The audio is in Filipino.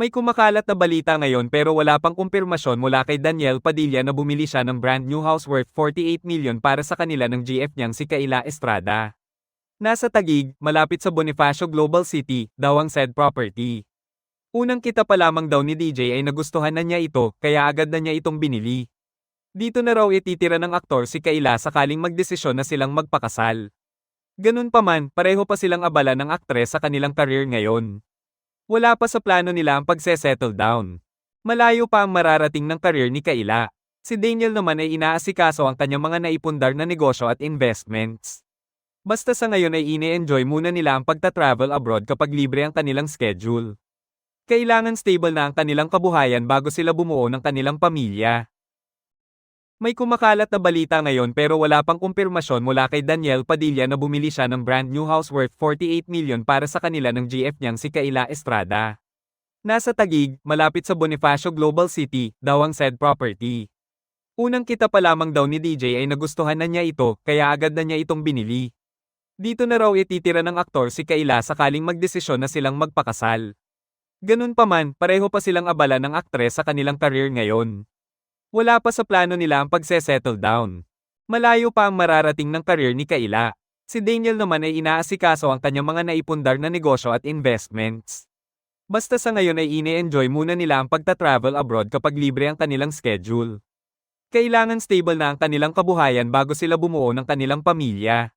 May kumakalat na balita ngayon pero wala pang kumpirmasyon mula kay Daniel Padilla na bumili siya ng brand new house worth 48 million para sa kanila ng GF niyang si Kayla Estrada. Nasa Taguig, malapit sa Bonifacio Global City, daw ang said property. Unang kita pa lamang daw ni DJ ay nagustuhan na niya ito, kaya agad na niya itong binili. Dito na raw ititira ng aktor si Kayla sakaling magdesisyon na silang magpakasal. Ganun pa man, pareho pa silang abala ng aktres sa kanilang career ngayon. Wala pa sa plano nila ang pagse-settle down. Malayo pa ang mararating ng career ni Kayla. Si Daniel naman ay inaasikaso ang kanyang mga naipundar na negosyo at investments. Basta sa ngayon ay ine-enjoy muna nila ang pagta-travel abroad kapag libre ang kanilang schedule. Kailangan stable na ang kanilang kabuhayan bago sila bumuo ng kanilang pamilya. May kumakalat na balita ngayon pero wala pang kumpirmasyon mula kay Daniel Padilla na bumili siya ng brand new house worth 48 million para sa kanila ng GF niyang si Kayla Estrada. Nasa Taguig, malapit sa Bonifacio Global City, daw ang said property. Unang kita pa lamang daw ni DJ ay nagustuhan na niya ito, kaya agad na niya itong binili. Dito na raw ititira ng aktor si Kayla sakaling magdesisyon na silang magpakasal. Ganun pa man, pareho pa silang abala ng aktres sa kanilang career ngayon. Wala pa sa plano nila ang pagse-settle down. Malayo pa ang mararating ng career ni Kayla. Si Daniel naman ay inaasikaso ang kanyang mga naipundar na negosyo at investments. Basta sa ngayon ay ine-enjoy muna nila ang pagta-travel abroad kapag libre ang kanilang schedule. Kailangan stable na ang kanilang kabuhayan bago sila bumuo ng kanilang pamilya.